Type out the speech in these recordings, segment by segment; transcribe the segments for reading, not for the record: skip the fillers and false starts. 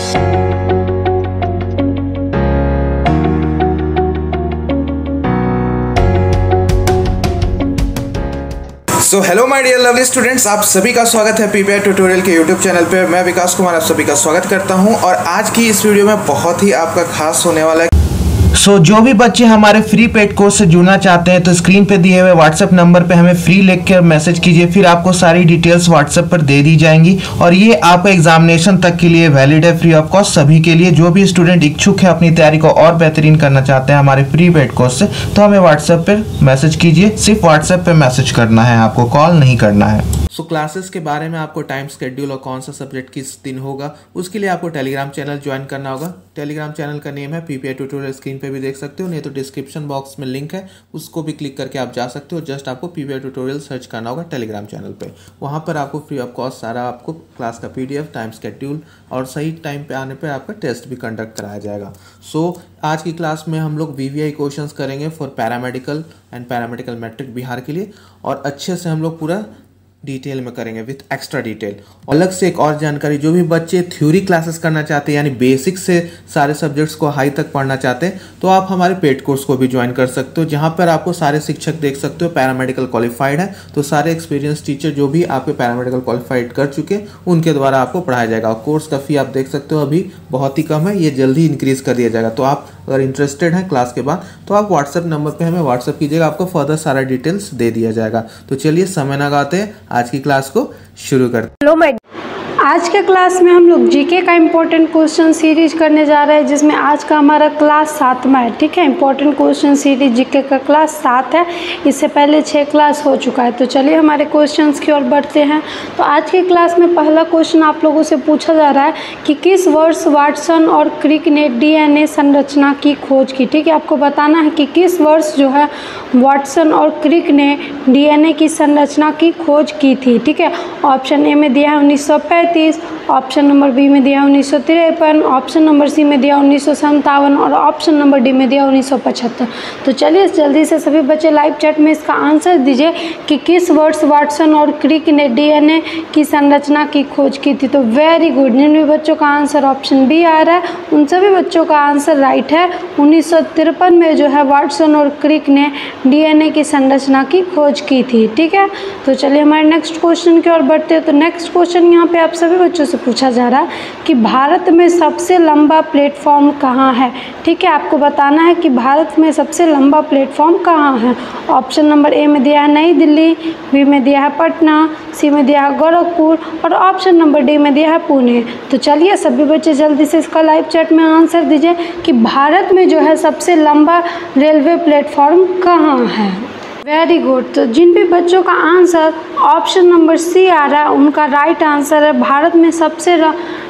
So hello my dear lovely students, आप सभी का स्वागत है पीपीआई ट्यूटोरियल के यूट्यूब चैनल पे। मैं विकास कुमार आप सभी का स्वागत करता हूं और आज की इस वीडियो में बहुत ही आपका खास होने वाला है। जो भी बच्चे हमारे फ्री पेड कोर्स से जुड़ना चाहते हैं तो स्क्रीन पे दिए हुए व्हाट्सएप नंबर पे हमें फ्री लिख कर मैसेज कीजिए, फिर आपको सारी डिटेल्स व्हाट्सएप पर दे दी जाएंगी और ये आपका एग्जामिनेशन तक के लिए वैलिड है, फ्री ऑफ कॉस्ट सभी के लिए। जो भी स्टूडेंट इच्छुक है अपनी तैयारी को और बेहतरीन करना चाहते हैं हमारे फ्री पेड कोर्स से, तो हमें व्हाट्सएप पर मैसेज कीजिए। सिर्फ व्हाट्सएप पर मैसेज करना है, आपको कॉल नहीं करना है। क्लासेस के बारे में आपको टाइम शेड्यूल और कौन सा सब्जेक्ट किस दिन होगा उसके लिए आपको टेलीग्राम चैनल ज्वाइन करना होगा। टेलीग्राम चैनल का नेम है पीपीआई ट्यूटोरियल, स्क्रीन पे भी देख सकते हो, नहीं तो डिस्क्रिप्शन बॉक्स में लिंक है, उसको भी क्लिक करके आप जा सकते हो। जस्ट आपको पीपीआई ट्यूटोरियल सर्च करना होगा टेलीग्राम चैनल पे। वहाँ पर आपको फ्री ऑफ कॉस्ट सारा आपको क्लास का पीडीएफ, टाइम शेड्यूल और सही टाइम पे आने पर आपका टेस्ट भी कंडक्ट कराया जाएगा। आज की क्लास में हम लोग वीवीआई क्वेश्चंस करेंगे for paramedical and paramedical matric Bihar के लिए, और अच्छे से हम लोग पूरा डिटेल में करेंगे विथ एक्स्ट्रा डिटेल। अलग से एक और जानकारी, जो भी बच्चे थ्योरी क्लासेस करना चाहते हैं यानी बेसिक से सारे सब्जेक्ट्स को हाई तक पढ़ना चाहते हैं तो आप हमारे पेड कोर्स को भी ज्वाइन कर सकते हो, जहां पर आपको सारे शिक्षक देख सकते हो पैरामेडिकल क्वालिफाइड है, तो सारे एक्सपीरियंस टीचर जो भी आपके पैरामेडिकल क्वालिफाइड कर चुके उनके द्वारा आपको पढ़ाया जाएगा। और कोर्स का फी आप देख सकते हो अभी बहुत ही कम है, ये जल्दी इंक्रीज कर दिया जाएगा। तो आप अगर इंटरेस्टेड हैं क्लास के बाद तो आप व्हाट्सएप नंबर पे हमें व्हाट्सएप कीजिएगा, आपको फर्दर सारा डिटेल्स दे दिया जाएगा। तो चलिए समय न लगाते हैं, आज की क्लास को शुरू करते हैं। आज के क्लास में हम लोग जीके का इम्पोर्टेंट क्वेश्चन सीरीज करने जा रहे हैं, जिसमें आज का हमारा क्लास 7वां है। ठीक है, इम्पोर्टेंट क्वेश्चन सीरीज जीके का क्लास 7 है, इससे पहले 6 क्लास हो चुका है। तो चलिए हमारे क्वेश्चंस की ओर बढ़ते हैं। तो आज की क्लास में पहला क्वेश्चन आप लोगों से पूछा जा रहा है कि किस वर्ष वाटसन और क्रिक ने डीएनए संरचना की खोज की। ठीक है, आपको बताना है कि किस वर्ष जो है वाटसन और क्रिक ने डीएनए की संरचना की खोज की थी। ठीक है, ऑप्शन ए में दिया है 1935, ऑप्शन नंबर बी में दिया 1953, ऑप्शन नंबर सी में दिया 1957 और ऑप्शन नंबर डी में दिया 1975। तो चलिए जल्दी से सभी बच्चे लाइव चैट में इसका आंसर दीजिए कि किस वर्ष वाटसन और क्रिक ने डीएनए की संरचना की खोज की थी। तो वेरी गुड, जिन भी बच्चों का आंसर ऑप्शन बी आ रहा है उन सभी बच्चों का आंसर राइट है। 1953 में जो है वाटसन और क्रिक ने डीएनए की संरचना की खोज की थी। ठीक है, तो चलिए हमारे नेक्स्ट क्वेश्चन की ओर बढ़ते हैं। तो नेक्स्ट क्वेश्चन यहाँ पे आप सभी बच्चों से पूछा जा रहा है कि भारत में सबसे लंबा प्लेटफॉर्म कहाँ है। ठीक है, आपको बताना है कि भारत में सबसे लंबा प्लेटफॉर्म कहाँ है। ऑप्शन नंबर ए में दिया है नई दिल्ली, बी में दिया है पटना, सी में दिया है गोरखपुर और ऑप्शन नंबर डी में दिया है पुणे। तो चलिए सभी बच्चे जल्दी से इसका लाइव चैट में आंसर दीजिए कि भारत में जो है सबसे लंबा रेलवे प्लेटफॉर्म कहाँ है। वेरी गुड, तो जिन भी बच्चों का आंसर ऑप्शन नंबर सी आ रहा है उनका राइट आंसर है भारत में सबसे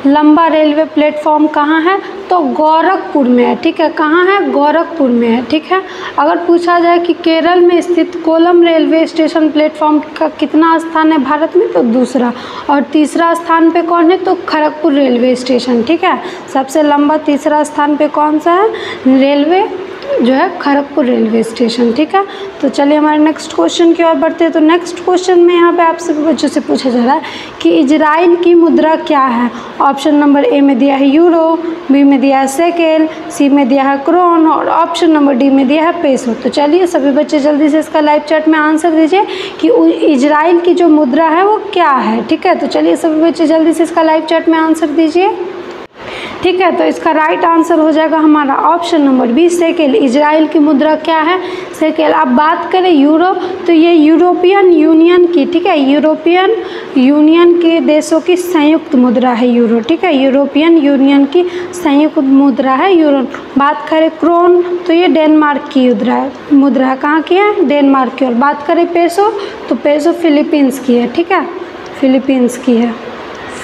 लंबा रेलवे प्लेटफॉर्म कहाँ है, तो गोरखपुर में है। ठीक है, कहाँ है, गोरखपुर में है। ठीक है, अगर पूछा जाए कि केरल में स्थित कोलम रेलवे स्टेशन प्लेटफॉर्म का कितना स्थान है भारत में, तो दूसरा, और तीसरा स्थान पे कौन है, तो खड़गपुर रेलवे स्टेशन। ठीक है, सबसे लंबा तीसरा स्थान पे कौन सा है, रेलवे जो है खड़गपुर रेलवे स्टेशन। ठीक है, तो चलिए हमारे नेक्स्ट क्वेश्चन की ओर बढ़ते हैं। तो नेक्स्ट क्वेश्चन में यहाँ पे आप सभी बच्चों से पूछा जा रहा है कि इजराइल की मुद्रा क्या है। ऑप्शन नंबर ए में दिया है यूरो, बी में दिया है शेकेल, सी में दिया है क्रोन और ऑप्शन नंबर डी में दिया है पेसो। तो चलिए सभी बच्चे जल्दी से इसका लाइव चैट में आंसर दीजिए कि इजराइल की जो मुद्रा है वो क्या है। ठीक है, तो चलिए सभी बच्चे जल्दी से इसका लाइव चैट में आंसर दीजिए। ठीक है, तो इसका राइट आंसर हो जाएगा हमारा option number B shekel. Israel की मुद्रा क्या है, शेकेल। अब बात करें यूरो, तो ये यूरोपियन यूनियन की, ठीक है, यूरोपियन यूनियन के देशों की संयुक्त मुद्रा है यूरो। ठीक है, यूरोपियन यूनियन की संयुक्त मुद्रा है यूरो। बात करें क्रोन, तो ये डेनमार्क की मुद्रा है। कहाँ की है, डेनमार्क की। और बात करें पेसो, तो पेसो फिलीपींस की है। ठीक है, फिलीपींस की है,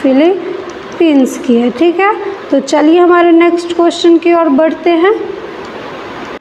फिलीपींस की है। ठीक है, तो चलिए हमारे नेक्स्ट क्वेश्चन की ओर बढ़ते हैं।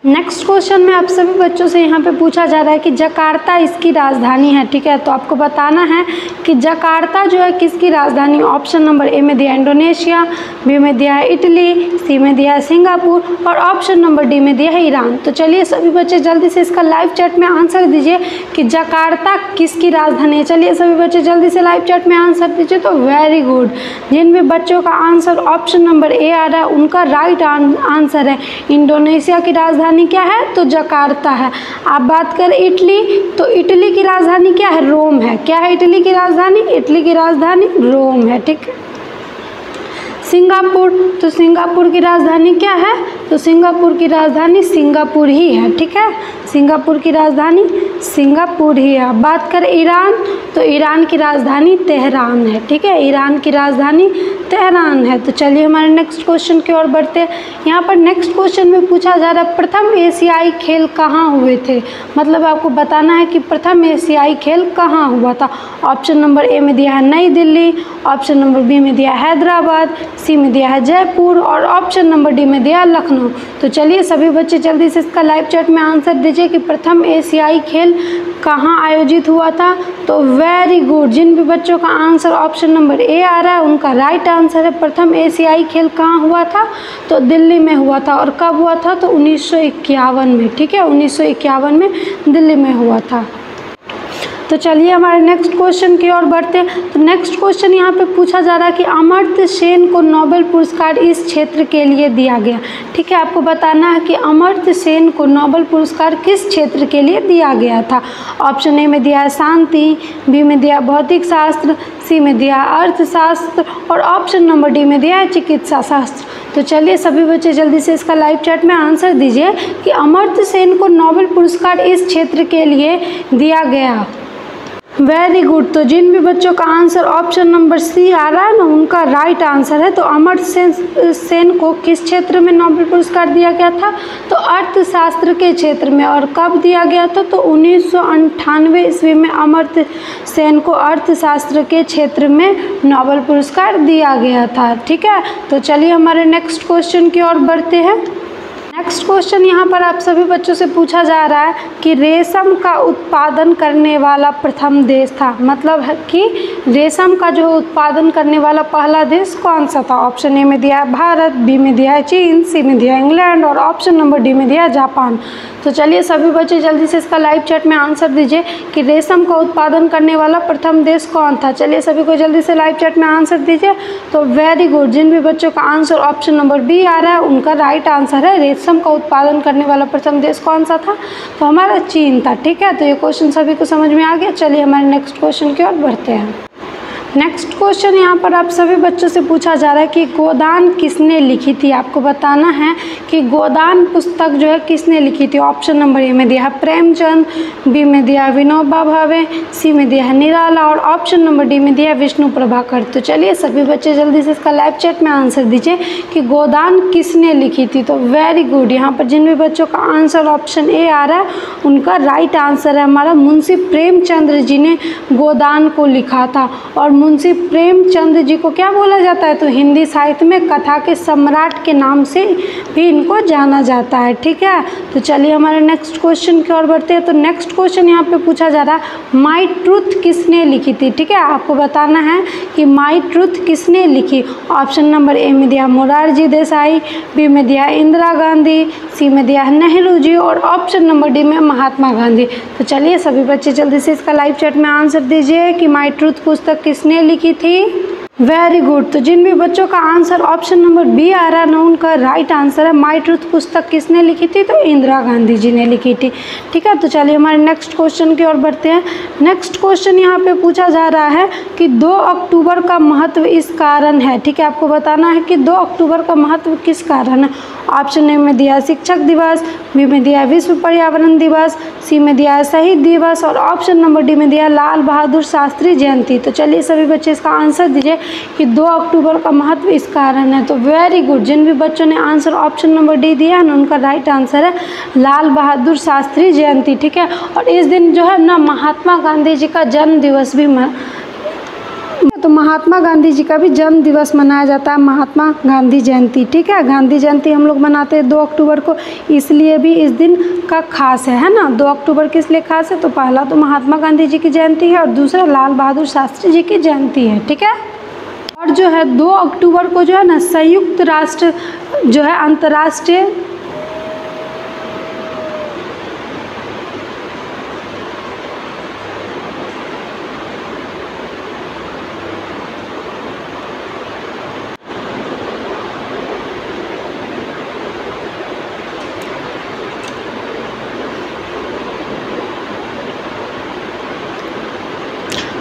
नेक्स्ट क्वेश्चन में आप सभी बच्चों से यहाँ पे पूछा जा रहा है कि जकार्ता इसकी राजधानी है। ठीक है, तो आपको बताना है कि जकार्ता जो है किसकी राजधानी। ऑप्शन नंबर ए में दिया है इंडोनेशिया, बी में दिया है इटली, सी में दिया है सिंगापुर और ऑप्शन नंबर डी में दिया है ईरान। तो चलिए सभी बच्चे जल्दी से इसका लाइव चैट में आंसर दीजिए कि जकार्ता किसकी राजधानी है। चलिए सभी बच्चे जल्दी से लाइव चैट में आंसर दीजिए। तो वेरी गुड, जिन भी बच्चों का आंसर ऑप्शन नंबर ए आ रहा है उनका राइट आंसर है इंडोनेशिया की राजधानी क्या है, तो जकार्ता है। आप बात करें इटली, तो इटली की राजधानी क्या है, रोम है। क्या है इटली की राजधानी, इटली की राजधानी रोम है। ठीक है, सिंगापुर, तो सिंगापुर की राजधानी क्या है, तो सिंगापुर की राजधानी सिंगापुर ही है। ठीक है, सिंगापुर की राजधानी सिंगापुर ही है। बात करें ईरान, तो ईरान की राजधानी तेहरान है। ठीक है, ईरान की राजधानी तेहरान है। तो चलिए हमारे नेक्स्ट क्वेश्चन की ओर बढ़ते हैं। यहाँ पर नेक्स्ट क्वेश्चन में पूछा जा रहा है प्रथम एशियाई खेल कहाँ हुए थे। मतलब आपको बताना है कि प्रथम एशियाई खेल कहाँ हुआ था। ऑप्शन नंबर ए में दिया है नई दिल्ली, ऑप्शन नंबर बी में दिया है हैदराबाद, सी में दिया है जयपुर और ऑप्शन नंबर डी में दिया है लखनऊ। तो चलिए सभी बच्चे जल्दी से इसका लाइव चैट में आंसर दीजिए कि प्रथम एशियाई खेल कहाँ आयोजित हुआ था। तो वेरी गुड, जिन भी बच्चों का आंसर ऑप्शन नंबर ए आ रहा है उनका राइट आंसर है प्रथम एशियाई खेल कहाँ हुआ था, तो दिल्ली में हुआ था। और कब हुआ था, तो 1951 में। ठीक है, 1951 में दिल्ली में हुआ था। तो चलिए हमारे नेक्स्ट क्वेश्चन की ओर बढ़ते हैं। तो नेक्स्ट क्वेश्चन यहाँ पे पूछा जा रहा है कि अमर्त्य सेन को नोबेल पुरस्कार इस क्षेत्र के लिए दिया गया। ठीक है, आपको बताना है कि अमर्त्य सेन को नोबेल पुरस्कार किस क्षेत्र के लिए दिया गया था। ऑप्शन ए में दिया है शांति, बी में दिया भौतिक शास्त्र, सी में दिया अर्थशास्त्र और ऑप्शन नंबर डी में दिया है चिकित्सा शास्त्र। तो चलिए सभी बच्चे जल्दी से इसका लाइव चैट में आंसर दीजिए कि अमर्त्य सेन को नोबेल पुरस्कार इस क्षेत्र के लिए दिया गया। वेरी गुड, तो जिन भी बच्चों का आंसर ऑप्शन नंबर सी आ रहा है ना उनका राइट आंसर है। तो अमर्त्य सेन को किस क्षेत्र में नोबेल पुरस्कार दिया गया था, तो अर्थशास्त्र के क्षेत्र में। और कब दिया गया था, तो 1998 ईस्वी में अमर्त्य सेन को अर्थशास्त्र के क्षेत्र में नोबेल पुरस्कार दिया गया था। ठीक है, तो चलिए हमारे नेक्स्ट क्वेश्चन की ओर बढ़ते हैं। नेक्स्ट क्वेश्चन यहाँ पर आप सभी बच्चों से पूछा जा रहा है कि रेशम का उत्पादन करने वाला प्रथम देश था। मतलब है कि रेशम का जो उत्पादन करने वाला पहला देश कौन सा था। ऑप्शन ए में दिया है भारत, बी में दिया है चीन, सी में दिया है इंग्लैंड और ऑप्शन नंबर डी में दिया है जापान। तो चलिए सभी बच्चे जल्दी से इसका लाइव चैट में आंसर दीजिए कि रेशम का उत्पादन करने वाला प्रथम देश कौन था। चलिए सभी को जल्दी से लाइव चैट में आंसर दीजिए। तो वेरी गुड, जिन भी बच्चों का आंसर ऑप्शन नंबर बी आ रहा है उनका राइट आंसर है रेशम का उत्पादन करने वाला प्रथम देश कौन सा था, तो हमारा चीन था। ठीक है, तो ये क्वेश्चन सभी को समझ में आ गया। चलिए हमारे नेक्स्ट क्वेश्चन की ओर बढ़ते हैं। नेक्स्ट क्वेश्चन यहाँ पर आप सभी बच्चों से पूछा जा रहा है कि गोदान किसने लिखी थी। आपको बताना है कि गोदान पुस्तक जो है किसने लिखी थी। ऑप्शन नंबर ए में दिया है प्रेमचंद, बी में दिया है विनोबा भावे, सी में दिया है निराला और ऑप्शन नंबर डी में दिया है विष्णु प्रभाकर। तो चलिए सभी बच्चे जल्दी से इसका लाइव चैट में आंसर दीजिए कि गोदान किसने लिखी थी। तो वेरी गुड, यहाँ पर जिन भी बच्चों का आंसर ऑप्शन ए आ रहा है उनका राइट आंसर है हमारा मुंशी प्रेमचंद्र जी ने गोदान को लिखा था। और मुंशी प्रेमचंद जी को क्या बोला जाता है, तो हिंदी साहित्य में कथा के सम्राट के नाम से भी इनको जाना जाता है। ठीक है, तो चलिए हमारे नेक्स्ट क्वेश्चन की ओर बढ़ते हैं। तो नेक्स्ट क्वेश्चन यहाँ पे पूछा जा रहा है माई ट्रूथ किसने लिखी थी। ठीक है, आपको बताना है कि माई ट्रूथ किसने लिखी। ऑप्शन नंबर ए में दिया मोरारजी देसाई, बी में दिया इंदिरा गांधी, सी में दिया नेहरू जी और ऑप्शन नंबर डी में महात्मा गांधी। तो चलिए सभी बच्चे जल्दी से इसका लाइव चैट में आंसर दीजिए कि माई ट्रूथ पुस्तक किसने लिखी थी। वेरी गुड, तो जिन भी बच्चों का आंसर ऑप्शन नंबर बी आ रहा है ना उनका राइट आंसर है माई ट्रूथ पुस्तक किसने लिखी थी, तो इंदिरा गांधी जी ने लिखी थी। ठीक है, तो चलिए हमारे नेक्स्ट क्वेश्चन की ओर बढ़ते हैं। नेक्स्ट क्वेश्चन यहाँ पे पूछा जा रहा है कि 2 अक्टूबर का महत्व इस कारण है। ठीक है, आपको बताना है कि 2 अक्टूबर का महत्व किस कारण है। ऑप्शन ए में दिया शिक्षक दिवस, बी में दिया विश्व पर्यावरण दिवस, सी में दिया शहीद दिवस और ऑप्शन नंबर डी में दिया लाल बहादुर शास्त्री जयंती। तो चलिए सभी बच्चे इसका आंसर दीजिए कि 2 अक्टूबर का महत्व इस कारण है। तो वेरी गुड, जिन भी बच्चों ने आंसर ऑप्शन नंबर डी दिया है ना उनका राइट आंसर है लाल बहादुर शास्त्री जयंती। ठीक है, और इस दिन जो है ना महात्मा गांधी जी का जन्म दिवस भी तो महात्मा गांधी जी का भी जन्म दिवस मनाया जाता है, महात्मा गांधी जयंती। ठीक है, गांधी जयंती हम लोग मनाते हैं 2 अक्टूबर को, इसलिए भी इस दिन का खास है ना। 2 अक्टूबर किस लिए खास है? तो पहला तो महात्मा गांधी जी की जयंती है और दूसरा लाल बहादुर शास्त्री जी की जयंती है। ठीक है, और जो है 2 अक्टूबर को जो है ना संयुक्त राष्ट्र जो है अंतर्राष्ट्रीय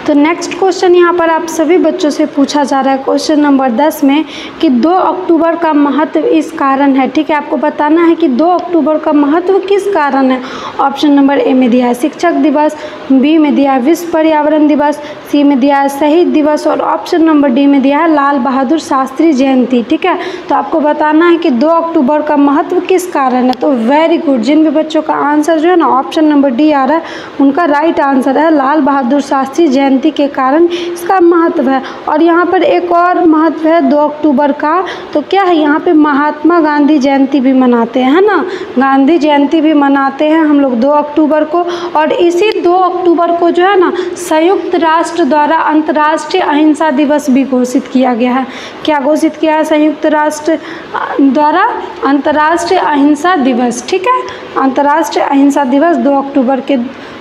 तो नेक्स्ट क्वेश्चन यहाँ पर आप सभी बच्चों से पूछा जा रहा है क्वेश्चन नंबर 10 में कि 2 अक्टूबर का महत्व इस कारण है। ठीक है, आपको बताना है कि 2 अक्टूबर का महत्व किस कारण है। ऑप्शन नंबर ए में दिया है शिक्षक दिवस, बी में दिया है विश्व पर्यावरण दिवस, सी में दिया है शहीद दिवस और ऑप्शन नंबर डी में दिया है लाल बहादुर शास्त्री जयंती। ठीक है, तो आपको बताना है कि 2 अक्टूबर का महत्व किस कारण है। तो वेरी गुड, जिन भी बच्चों का आंसर जो है ना ऑप्शन नंबर डी आ रहा है उनका राइट आंसर है लाल बहादुर शास्त्री जयंती के कारण इसका महत्व है। और यहाँ पर एक और महत्व है 2 अक्टूबर का, तो क्या है यहाँ पे महात्मा गांधी जयंती भी मनाते हैं, है ना। गांधी जयंती भी मनाते हैं हम लोग 2 अक्टूबर को। और इसी 2 अक्टूबर को जो है ना संयुक्त राष्ट्र द्वारा अंतर्राष्ट्रीय अहिंसा दिवस भी घोषित किया गया है। क्या घोषित किया है संयुक्त राष्ट्र द्वारा? अंतर्राष्ट्रीय अहिंसा दिवस। ठीक है, अंतर्राष्ट्रीय अहिंसा दिवस 2 अक्टूबर के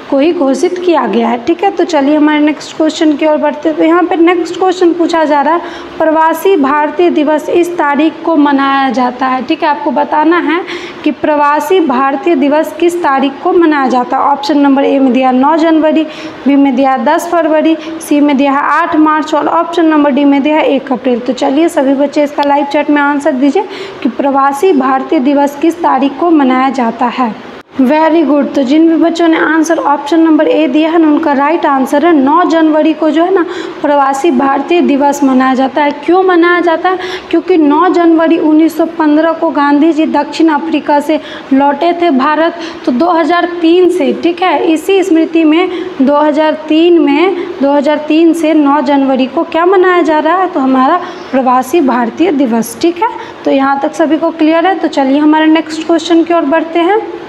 को ही घोषित किया गया है। ठीक है, तो चलिए हमारे नेक्स्ट क्वेश्चन की ओर बढ़ते हैं। तो यहाँ पर नेक्स्ट क्वेश्चन पूछा जा रहा है प्रवासी भारतीय दिवस इस तारीख को मनाया जाता है। ठीक है, आपको बताना है कि प्रवासी भारतीय दिवस किस तारीख को मनाया जाता है। ऑप्शन नंबर ए में दिया 9 जनवरी, बी में दिया 10 फरवरी, सी में दिया है 8 मार्च और ऑप्शन नंबर डी में दिया है 1 अप्रैल। तो चलिए सभी बच्चे इसका लाइव चैट में आंसर दीजिए कि प्रवासी भारतीय दिवस किस तारीख को मनाया जाता है। वेरी गुड, तो जिन भी बच्चों ने आंसर ऑप्शन नंबर ए दिया है ना उनका राइट आंसर है 9 जनवरी को जो है ना प्रवासी भारतीय दिवस मनाया जाता है। क्यों मनाया जाता है? क्योंकि 9 जनवरी 1915 को गांधी जी दक्षिण अफ्रीका से लौटे थे भारत, तो 2003 से, ठीक है, इसी स्मृति में 2003 से 9 जनवरी को क्या मनाया जा रहा है? तो हमारा प्रवासी भारतीय दिवस। ठीक है, तो यहाँ तक सभी को क्लियर है। तो चलिए हमारे नेक्स्ट क्वेश्चन की ओर बढ़ते हैं।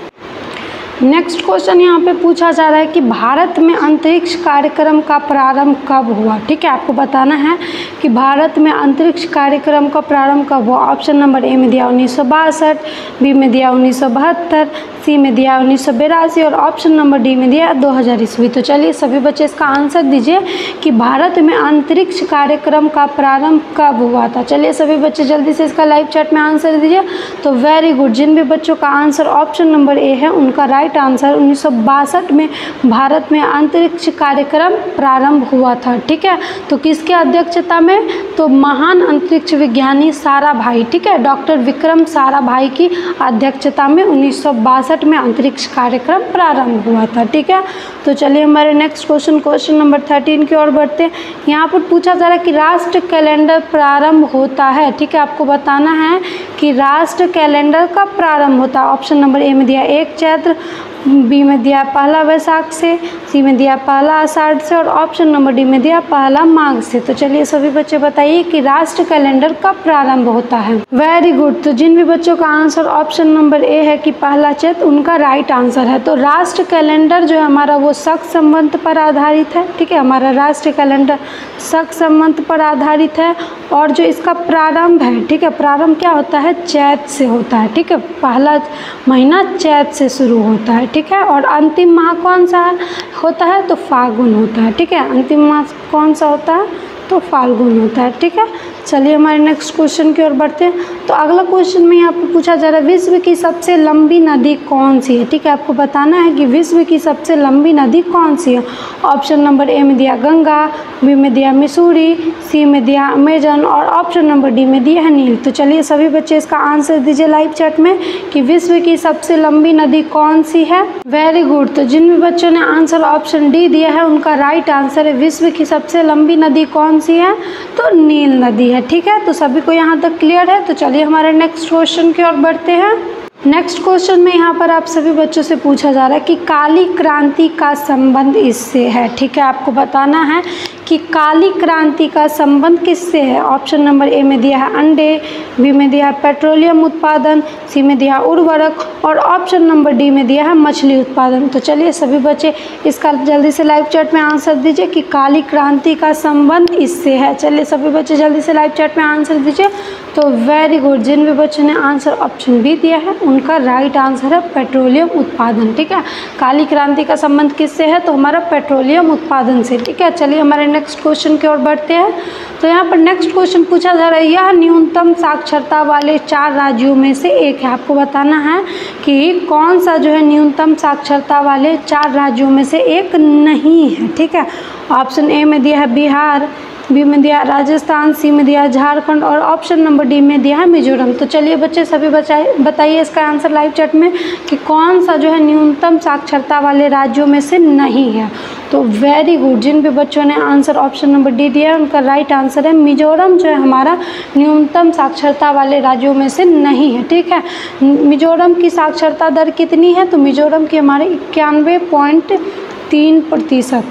नेक्स्ट क्वेश्चन यहाँ पे पूछा जा रहा है कि भारत में अंतरिक्ष कार्यक्रम का प्रारंभ कब हुआ। ठीक है, आपको बताना है कि भारत में अंतरिक्ष कार्यक्रम का प्रारंभ कब हुआ। ऑप्शन नंबर ए में दिया 1962, बी में दिया 1972, सी में दिया 1982 और ऑप्शन नंबर डी में दिया 2000 ईस्वी। तो चलिए सभी बच्चे इसका आंसर दीजिए कि भारत में अंतरिक्ष कार्यक्रम का प्रारंभ कब हुआ था। चलिए सभी बच्चे जल्दी से इसका लाइव चैट में आंसर दीजिए। तो वेरी गुड, जिन भी बच्चों का आंसर ऑप्शन नंबर ए है उनका राइट आंसर 1962 में भारत में अंतरिक्ष कार्यक्रम प्रारंभ हुआ था। ठीक है, तो किसके अध्यक्षता में? तो महान अंतरिक्ष विज्ञानी साराभाई, ठीक है, डॉक्टर विक्रम साराभाई की अध्यक्षता में 1962 में अंतरिक्ष कार्यक्रम प्रारंभ हुआ था। ठीक है, तो चलिए हमारे नेक्स्ट क्वेश्चन नंबर 13 की ओर बढ़ते हैं। यहाँ पर पूछा जा रहा है कि राष्ट्र कैलेंडर प्रारंभ होता है। ठीक है, आपको बताना है कि राष्ट्र कैलेंडर कब प्रारंभ होता है। ऑप्शन नंबर ए में दिया 1 चैत्र, बी में दिया 1 वैशाख से, सी में दिया 1 आषाढ़ से और ऑप्शन नंबर डी में दिया 1 माघ से। तो चलिए सभी बच्चे बताइए कि राष्ट्र कैलेंडर कब प्रारंभ होता है। वेरी गुड, तो जिन भी बच्चों का आंसर ऑप्शन नंबर ए है कि 1 चैत्र, उनका राइट आंसर है। तो राष्ट्र कैलेंडर जो है हमारा वो शक संबंध पर आधारित है। ठीक है, हमारा राष्ट्र कैलेंडर शक संबंध पर आधारित है और जो इसका प्रारंभ है, ठीक है, प्रारंभ क्या होता है? चैत से होता है। ठीक है, पहला महीना चैत से शुरू होता है। ठीक है, और अंतिम माह कौन सा होता है? तो फाल्गुन होता है। ठीक है, अंतिम माह कौन सा होता है? तो फाल्गुन होता है। ठीक है, चलिए हमारे नेक्स्ट क्वेश्चन की ओर बढ़ते हैं। तो अगला क्वेश्चन में यहाँ पे पूछा जा रहा है विश्व की सबसे लंबी नदी कौन सी है। ठीक है, आपको बताना है कि विश्व की सबसे लंबी नदी कौन सी है। ऑप्शन नंबर ए में दिया गंगा, बी में दिया मिसूरी, सी में दिया अमेजन और ऑप्शन नंबर डी में दिया है नील। तो चलिए सभी बच्चे इसका आंसर दीजिए लाइव चैट में कि विश्व की सबसे लंबी नदी कौन सी है। वेरी गुड, तो जिन भी बच्चों ने आंसर ऑप्शन डी दिया है उनका राइट आंसर है विश्व की सबसे लंबी नदी कौन सी है? तो नील नदी है। ठीक है, तो सभी को यहाँ तक क्लियर है। तो चलिए हमारे नेक्स्ट क्वेश्चन की ओर बढ़ते हैं। नेक्स्ट क्वेश्चन में यहाँ पर आप सभी बच्चों से पूछा जा रहा है कि काली क्रांति का संबंध इससे है। ठीक है, आपको बताना है कि काली क्रांति का संबंध किससे है। ऑप्शन नंबर ए में दिया है अंडे, बी में दिया है पेट्रोलियम उत्पादन, सी में दिया है उर्वरक और ऑप्शन नंबर डी में दिया है मछली उत्पादन। तो चलिए सभी बच्चे इसका जल्दी से लाइव चैट में आंसर दीजिए कि काली क्रांति का संबंध इससे है। चलिए सभी बच्चे जल्दी से लाइव चैट में आंसर दीजिए। तो वेरी गुड, जिन भी बच्चों ने आंसर ऑप्शन बी दिया है उनका राइट आंसर है पेट्रोलियम उत्पादन। ठीक है, काली क्रांति का संबंध किससे है, तो हमारा पेट्रोलियम उत्पादन से। ठीक है, चलिए हमारे नेक्स्ट क्वेश्चन की ओर बढ़ते हैं। तो यहाँ पर नेक्स्ट क्वेश्चन पूछा जा रहा है, यह न्यूनतम साक्षरता वाले 4 राज्यों में से एक है। आपको बताना है कि कौन सा जो है न्यूनतम साक्षरता वाले 4 राज्यों में से एक नहीं है। ठीक है, ऑप्शन ए में दिया है बिहार, बी में दिया है राजस्थान, सी में दिया है झारखंड और ऑप्शन नंबर डी में दिया है मिजोरम। तो चलिए बच्चे सभी बताइए इसका आंसर लाइव चैट में कि कौन सा जो है न्यूनतम साक्षरता वाले राज्यों में से नहीं है। तो वेरी गुड, जिन भी बच्चों ने आंसर ऑप्शन नंबर डी दिया है उनका राइट आंसर है मिजोरम जो है हमारा न्यूनतम साक्षरता वाले राज्यों में से नहीं है। ठीक है, मिजोरम की साक्षरता दर कितनी है, तो मिजोरम की हमारे 91.3%।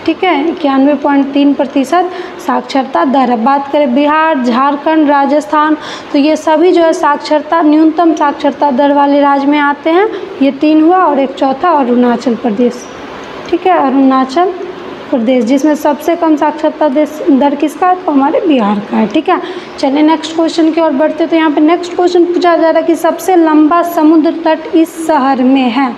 ठीक है, 91.3% साक्षरता दर है। बात करें बिहार, झारखंड, राजस्थान, तो ये सभी जो है साक्षरता न्यूनतम साक्षरता दर वाले राज्य में आते हैं। ये 3 हुआ और एक चौथा अरुणाचल प्रदेश। ठीक है, अरुणाचल प्रदेश जिसमें सबसे कम साक्षरता दर किसका है, तो हमारे बिहार का है। ठीक है, चलिए नेक्स्ट क्वेश्चन की ओर बढ़ते। तो यहाँ पे नेक्स्ट क्वेश्चन पूछा जा रहा है कि सबसे लंबा समुद्र तट इस शहर में है।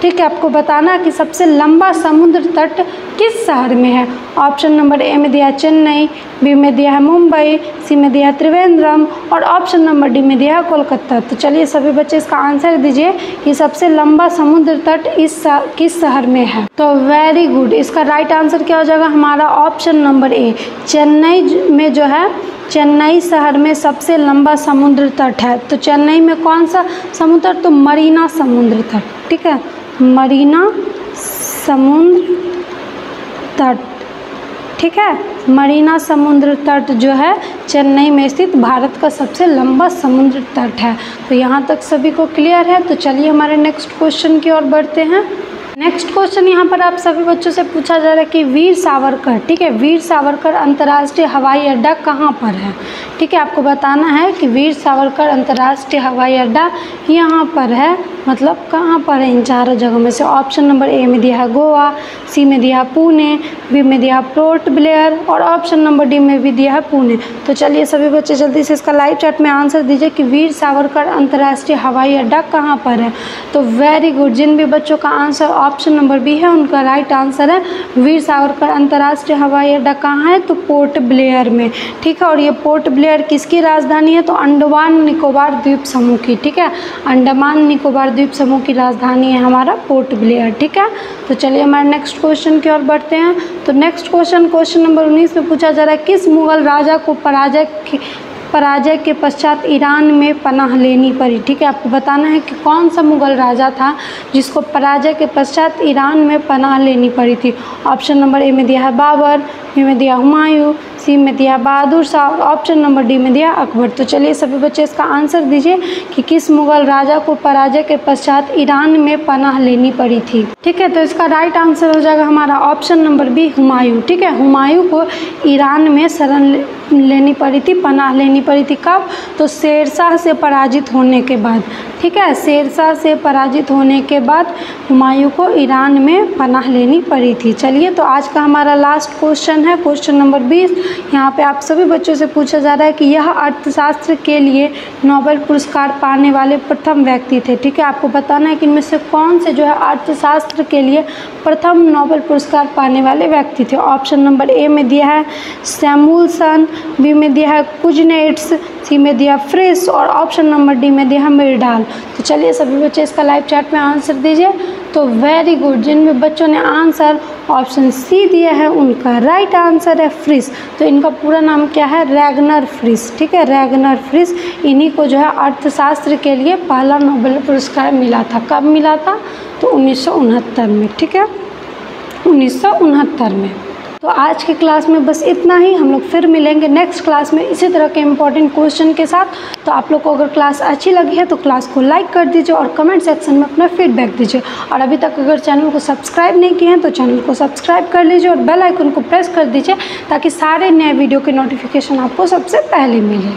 ठीक है, आपको बताना है कि सबसे लंबा समुद्र तट किस शहर में है। ऑप्शन नंबर ए में दिया है चेन्नई, बी में दिया है मुंबई, सी में दिया है त्रिवेंद्रम और ऑप्शन नंबर डी में दिया है कोलकाता। तो चलिए सभी बच्चे इसका आंसर दीजिए कि सबसे लंबा समुद्र तट किस शहर में है। तो वेरी गुड, इसका राइट आंसर क्या हो जाएगा हमारा ऑप्शन नंबर ए, चेन्नई में जो है चेन्नई शहर में सबसे लंबा समुद्र तट है। तो चेन्नई में कौन सा समुद्र, तो मरीना समुद्र तट। ठीक है, मरीना समुद्र तट। ठीक है, मरीना समुद्र तट जो है चेन्नई में स्थित भारत का सबसे लंबा समुद्र तट है। तो यहाँ तक सभी को क्लियर है। तो चलिए हमारे नेक्स्ट क्वेश्चन की ओर बढ़ते हैं। नेक्स्ट क्वेश्चन यहाँ पर आप सभी बच्चों से पूछा जा रहा है कि वीर सावरकर, ठीक है, वीर सावरकर अंतर्राष्ट्रीय हवाई अड्डा कहाँ पर है। ठीक है, आपको बताना है कि वीर सावरकर अंतर्राष्ट्रीय हवाई अड्डा यहाँ पर है, मतलब कहाँ पर है इन चारों जगहों में से। ऑप्शन नंबर ए में दिया है गोवा, सी में दिया है पुणे, बी में दिया है पोर्ट ब्लेयर और ऑप्शन नंबर डी में भी दिया है पुणे। तो चलिए सभी बच्चे जल्दी से इसका लाइव चैट में आंसर दीजिए कि वीर सावरकर अंतर्राष्ट्रीय हवाई अड्डा कहाँ पर है। तो वेरी गुड, जिन भी बच्चों का आंसर ऑप्शन नंबर बी है उनका राइट आंसर है वीर सावरकर अंतर्राष्ट्रीय हवाई अड्डा कहाँ है, तो पोर्ट ब्लेयर में। ठीक है, और ये पोर्ट ब्लेयर किसकी राजधानी है, तो अंडमान निकोबार द्वीप समूह की। ठीक है, अंडमान निकोबार द्वीप समूह की राजधानी है हमारा पोर्ट ब्लेयर। ठीक है, तो चलिए हमारे नेक्स्ट क्वेश्चन की ओर बढ़ते हैं। तो नेक्स्ट क्वेश्चन नंबर 19 में पूछा जा रहा है किस मुगल राजा को पराजय के पश्चात ईरान में पनाह लेनी पड़ी। ठीक है, आपको बताना है कि कौन सा मुगल राजा था जिसको पराजय के पश्चात ईरान में पनाह लेनी पड़ी थी। ऑप्शन नंबर ए में दिया है बाबर, बी में दिया हुमायूं, सी में दिया बहादुर शाह और ऑप्शन नंबर डी में दिया अकबर। तो चलिए सभी बच्चे इसका आंसर दीजिए कि किस मुगल राजा को पराजय के पश्चात ईरान में पनाह लेनी पड़ी थी। ठीक है, तो इसका राइट आंसर हो जाएगा हमारा ऑप्शन नंबर बी हुमायूं। ठीक है, हुमायूं को ईरान में शरण लेनी पड़ी थी, पनाह लेनी पड़ी थी। कब, तो शेरशाह से पराजित होने के बाद। ठीक है, शेरशाह से पराजित होने के बाद हुमायूं को ईरान में पनाह लेनी पड़ी थी। चलिए, तो आज का हमारा लास्ट क्वेश्चन है क्वेश्चन नंबर 20। यहाँ पे आप सभी बच्चों से पूछा जा रहा है कि यह अर्थशास्त्र के लिए नोबेल पुरस्कार पाने वाले प्रथम व्यक्ति थे। ठीक है, आपको बताना है कि इनमें से कौन से जो है अर्थशास्त्र के लिए प्रथम नोबेल पुरस्कार पाने वाले व्यक्ति थे। ऑप्शन नंबर ए में दिया है सैमुअलसन, बी में दिया है कुजनेट्स, सी में दिया फ्रिस और ऑप्शन नंबर डी में दिया है मिर्डाल। तो चलिए सभी बच्चे इसका लाइव चैट में आंसर दीजिए। तो वेरी गुड, जिन भी बच्चों ने आंसर ऑप्शन सी दिया है उनका राइट आंसर है फ्रिस। तो इनका पूरा नाम क्या है, रैगनर फ्रिस। ठीक है, रैगनर फ्रिस, इन्हीं को जो है अर्थशास्त्र के लिए पहला नोबेल पुरस्कार मिला था। कब मिला था, तो 1969 में। ठीक है, 1969 में। तो आज की क्लास में बस इतना ही। हम लोग फिर मिलेंगे नेक्स्ट क्लास में इसी तरह के इम्पोर्टेंट क्वेश्चन के साथ। तो आप लोग को अगर क्लास अच्छी लगी है तो क्लास को लाइक कर दीजिए और कमेंट सेक्शन में अपना फीडबैक दीजिए। और अभी तक अगर चैनल को सब्सक्राइब नहीं किए हैं तो चैनल को सब्सक्राइब कर लीजिए और बेल आइकन को प्रेस कर दीजिए ताकि सारे नए वीडियो के नोटिफिकेशन आपको सबसे पहले मिले।